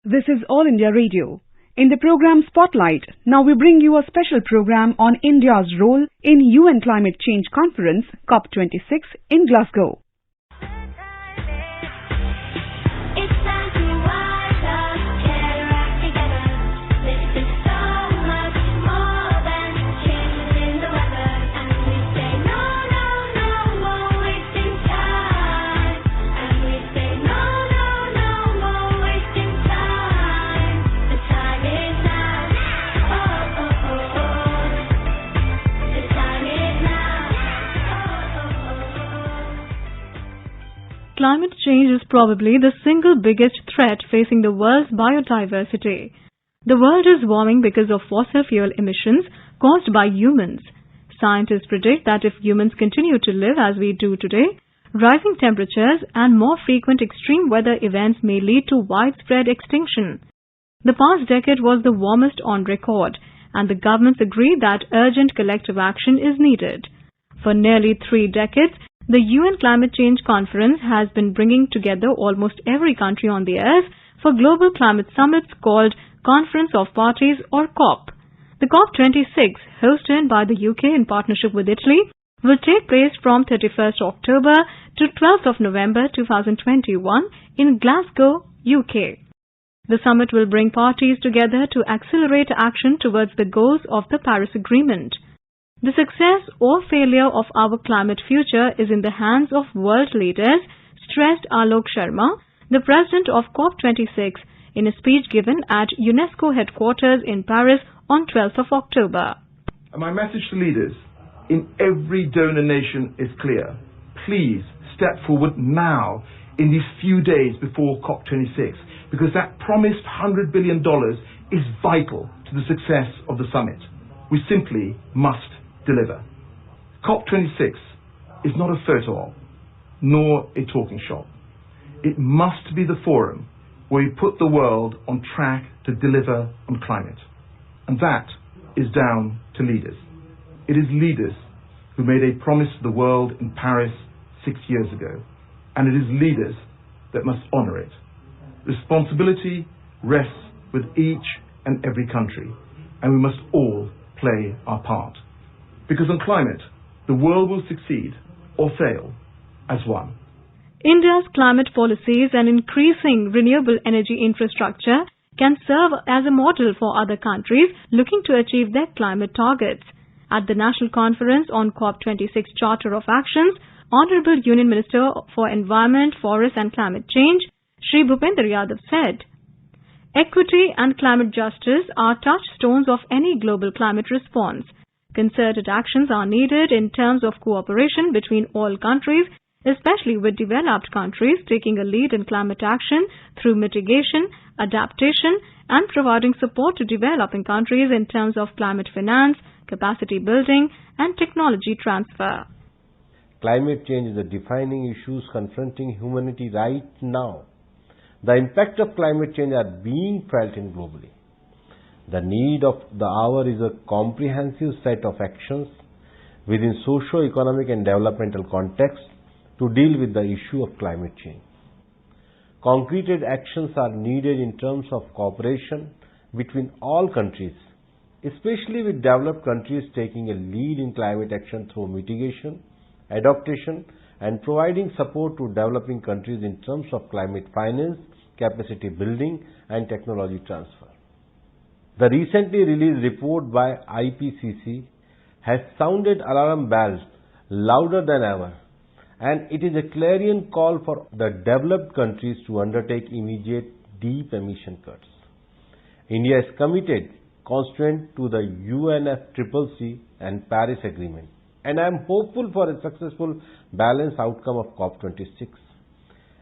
This is All India Radio. In the program Spotlight, now we bring you a special program on India's role in UN Climate Change Conference COP26 in Glasgow. Climate change is probably the single biggest threat facing the world's biodiversity. The world is warming because of fossil fuel emissions caused by humans. Scientists predict that if humans continue to live as we do today, rising temperatures and more frequent extreme weather events may lead to widespread extinction. The past decade was the warmest on record, and the governments agree that urgent collective action is needed. For nearly 3 decades, the UN Climate Change Conference has been bringing together almost every country on the earth for global climate summits called Conference of Parties or COP. The COP26, hosted by the UK in partnership with Italy, will take place from 31st October to 12th of November 2021 in Glasgow, UK. The summit will bring parties together to accelerate action towards the goals of the Paris Agreement. The success or failure of our climate future is in the hands of world leaders, stressed Alok Sharma, the president of COP26, in a speech given at UNESCO headquarters in Paris on 12th of October. My message to leaders in every donor nation is clear. Please step forward now in these few days before COP26, because that promised $100 billion is vital to the success of the summit. We simply must deliver. COP26 is not a photo op, nor a talking shop. It must be the forum where we put the world on track to deliver on climate. And that is down to leaders. It is leaders who made a promise to the world in Paris 6 years ago. And it is leaders that must honor it. Responsibility rests with each and every country, and we must all play our part. Because on climate, the world will succeed or fail as one. India's climate policies and increasing renewable energy infrastructure can serve as a model for other countries looking to achieve their climate targets. At the National Conference on COP26 Charter of Actions, Honorable Union Minister for Environment, Forest and Climate Change, Shri Bhupender Yadav said, "Equity and climate justice are touchstones of any global climate response. Concerted actions are needed in terms of cooperation between all countries, especially with developed countries taking a lead in climate action through mitigation, adaptation, and providing support to developing countries in terms of climate finance, capacity building, and technology transfer." Climate change is a defining issue confronting humanity right now. The impact of climate change are being felt in globally. The need of the hour is a comprehensive set of actions within socio-economic and developmental context to deal with the issue of climate change. Concrete actions are needed in terms of cooperation between all countries, especially with developed countries taking a lead in climate action through mitigation, adaptation, and providing support to developing countries in terms of climate finance, capacity building, and technology transfer. The recently released report by IPCC has sounded alarm bells louder than ever, and it is a clarion call for the developed countries to undertake immediate deep emission cuts. India is committed, constant to the UNFCCC and Paris Agreement, and I am hopeful for a successful balanced outcome of COP26.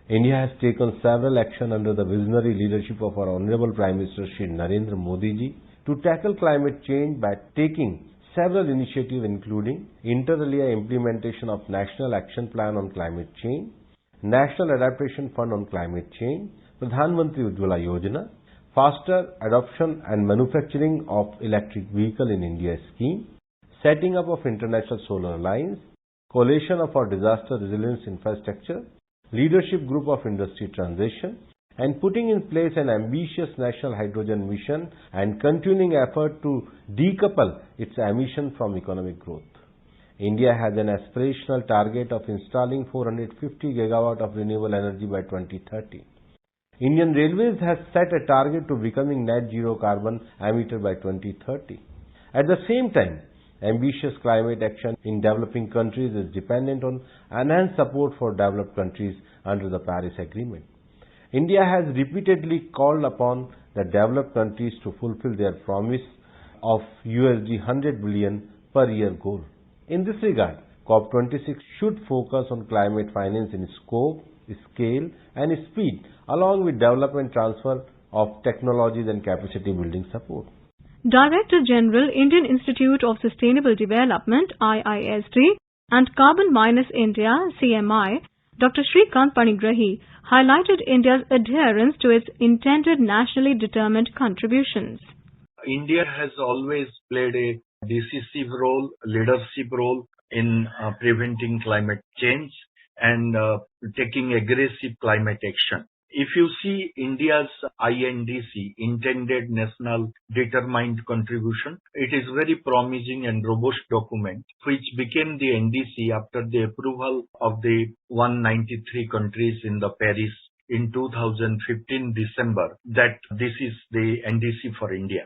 India has taken several actions under the visionary leadership of our Honorable Prime Minister Shri Narendra Modi ji to tackle climate change by taking several initiatives including inter alia implementation of National Action Plan on Climate Change, National Adaptation Fund on Climate Change, Pradhan Mantri Ujjwala Yojana, faster adoption and manufacturing of electric vehicle in India scheme, setting up of International Solar Alliance, coalition of our disaster resilience infrastructure, leadership group of industry transition, and putting in place an ambitious national hydrogen mission and continuing effort to decouple its emission from economic growth. India has an aspirational target of installing 450 gigawatt of renewable energy by 2030. Indian Railways has set a target to becoming net zero carbon emitter by 2030. At the same time, ambitious climate action in developing countries is dependent on enhanced support for developed countries under the Paris Agreement. India has repeatedly called upon the developed countries to fulfill their promise of $100 billion per year goal. In this regard, COP26 should focus on climate finance in scope, scale and speed, along with development transfer of technologies and capacity building support. Director General, Indian Institute of Sustainable Development (IISD) and Carbon Minus India (CMI), Dr. Shrikant Panigrahi highlighted India's adherence to its intended nationally determined contributions. India has always played a decisive role, leadership role in preventing climate change and taking aggressive climate action. If you see India's INDC, Intended National Determined Contribution, it is very promising and robust document which became the NDC after the approval of the 193 countries in the Paris in 2015 December that this is the NDC for India.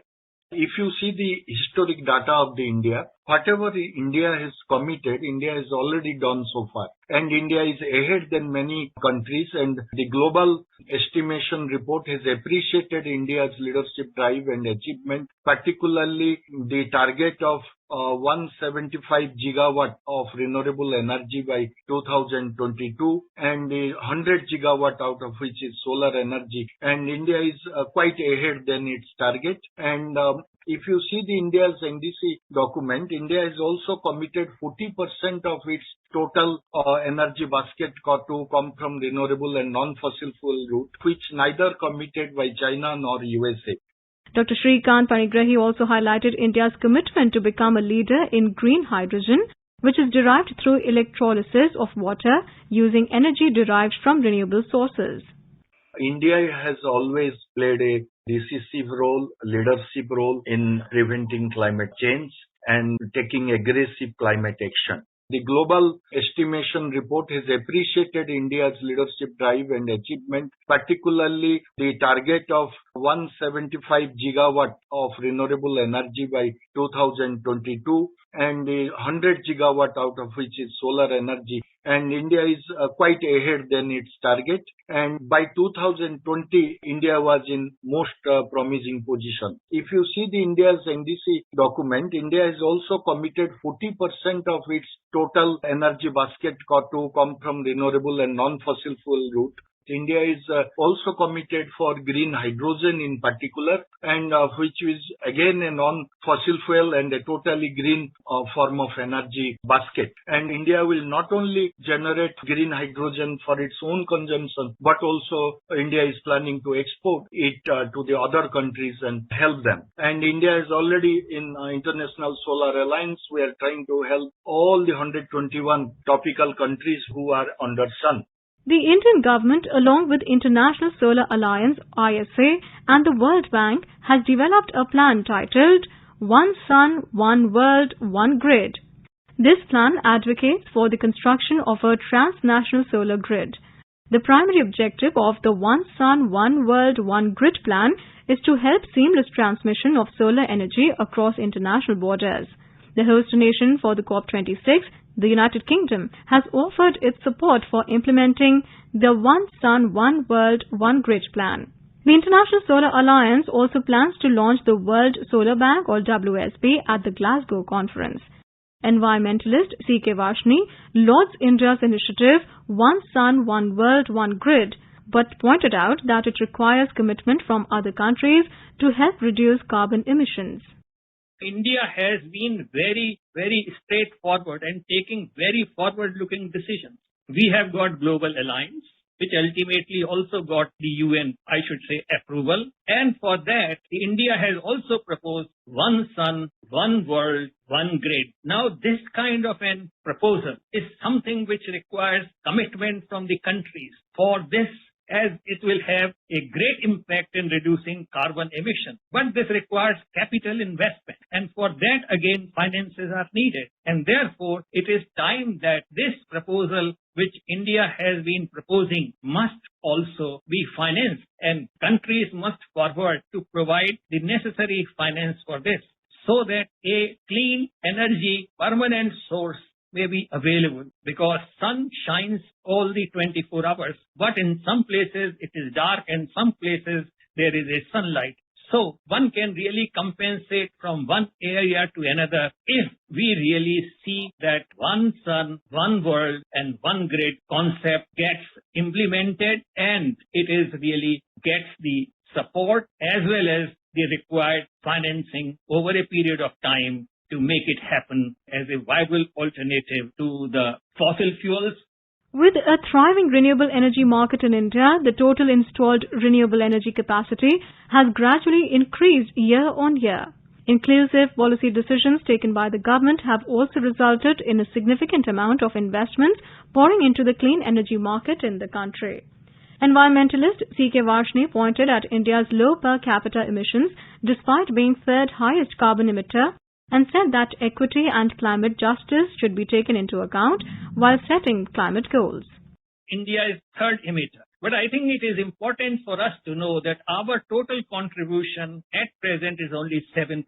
If you see the historic data of the India, whatever India has committed, India has already done so far. And India is ahead than many countries, and the global estimation report has appreciated India's leadership drive and achievement, particularly the target of 175 gigawatt of renewable energy by 2022 and 100 gigawatt out of which is solar energy. And India is quite ahead than its target. And if you see the India's NDC document, India has also committed 40% of its total energy basket to come from renewable and non-fossil fuel route, which neither committed by China nor USA. Dr. Shrikant Panigrahi also highlighted India's commitment to become a leader in green hydrogen, which is derived through electrolysis of water using energy derived from renewable sources. India has always played a decisive role, leadership role in preventing climate change and taking aggressive climate action. The global estimation report has appreciated India's leadership drive and achievement, particularly the target of 175 gigawatt of renewable energy by 2022 and 100 gigawatt out of which is solar energy. And India is quite ahead than its target. And by 2020, India was in most promising position. If you see the India's NDC document, India has also committed 40% of its total energy basket to come from renewable and non-fossil fuel route. India is also committed for green hydrogen in particular, and which is again a non-fossil fuel and a totally green form of energy basket. And India will not only generate green hydrogen for its own consumption, but also India is planning to export it to the other countries and help them. And India is already in International Solar Alliance. We are trying to help all the 121 tropical countries who are under sun. The Indian government, along with International Solar Alliance (ISA) and the World Bank, has developed a plan titled One Sun, One World, One Grid. This plan advocates for the construction of a transnational solar grid. The primary objective of the One Sun, One World, One Grid plan is to help seamless transmission of solar energy across international borders. The host nation for the COP26, the United Kingdom, has offered its support for implementing the One Sun, One World, One Grid plan. The International Solar Alliance also plans to launch the World Solar Bank or WSB at the Glasgow conference. Environmentalist C.K. Varshney lauds India's initiative One Sun, One World, One Grid, but pointed out that it requires commitment from other countries to help reduce carbon emissions. India has been very straightforward and taking very forward-looking decisions. We have got Global Alliance, which ultimately also got the UN, approval. And for that, India has also proposed One Sun, One World, One Grid. Now, this kind of an proposal is something which requires commitment from the countries. For this, as it will have a great impact in reducing carbon emissions. But this requires capital investment, and for that again finances are needed. And therefore it is time that this proposal which India has been proposing must also be financed, and countries must forward to provide the necessary finance for this, so that a clean energy permanent source may be available, because sun shines all the 24 hours, but in some places it is dark and some places there is a sunlight. So one can really compensate from one area to another if we really see that one sun, one world and one grid concept gets implemented, and it is really gets the support as well as the required financing over a period of time to make it happen as a viable alternative to the fossil fuels. With a thriving renewable energy market in India, the total installed renewable energy capacity has gradually increased year on year. Inclusive policy decisions taken by the government have also resulted in a significant amount of investments pouring into the clean energy market in the country. Environmentalist C.K. Varshney pointed at India's low per capita emissions despite being third highest carbon emitter, and said that equity and climate justice should be taken into account while setting climate goals. India is third emitter, but I think it is important for us to know that our total contribution at present is only 7%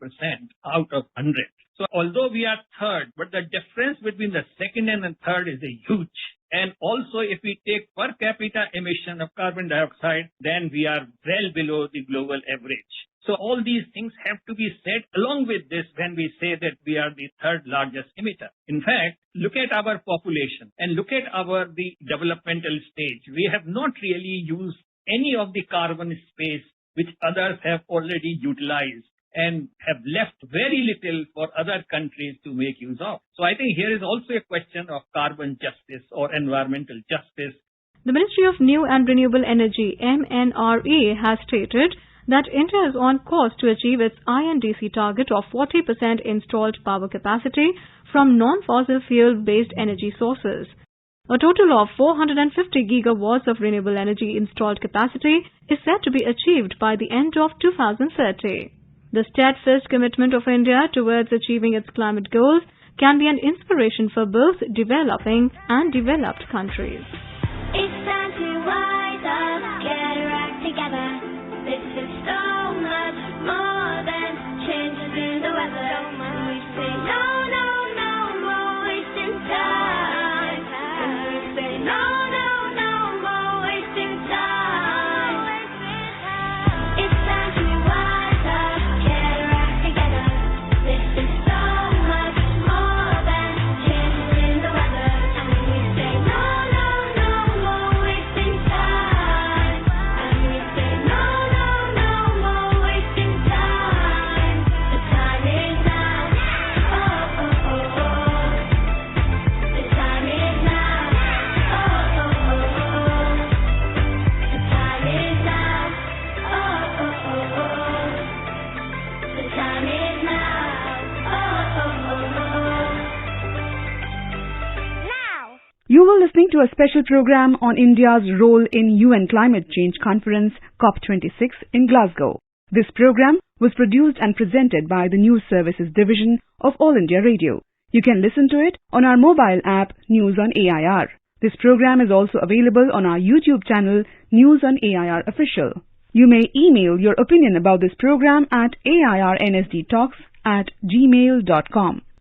out of 100. So although we are third, but the difference between the second and the third is huge. And also if we take per capita emission of carbon dioxide, then we are well below the global average. So all these things have to be said along with this when we say that we are the third largest emitter. In fact, look at our population and look at the developmental stage. We have not really used any of the carbon space which others have already utilized and have left very little for other countries to make use of. So I think here is also a question of carbon justice or environmental justice. The Ministry of New and Renewable Energy, MNRE, has stated that India is on course to achieve its INDC target of 40% installed power capacity from non-fossil fuel-based energy sources. A total of 450 gigawatts of renewable energy installed capacity is set to be achieved by the end of 2030. The steadfast commitment of India towards achieving its climate goals can be an inspiration for both developing and developed countries. It's time to wise up, get our act together. This is so much more than changes in the weather. We say no, no, no more wasting time. And we say no, no, no more wasting time. It's time to wise up, get our act together. This is so much more than changes in the weather. And we say no, no, no more wasting time. And we say no, no, no more wasting time. The time is now. Oh, oh, oh, oh. The time is now. Oh, oh, oh, oh. The time is now. Oh, oh, oh, oh. The time is now. Oh, oh, oh, oh. Now. You were listening to a special program on India's role in UN Climate Change Conference COP26 in Glasgow. This program was produced and presented by the News Services Division of All India Radio. You can listen to it on our mobile app News on AIR. This program is also available on our YouTube channel News on AIR Official. You may email your opinion about this program at airnsdtalks@gmail.com.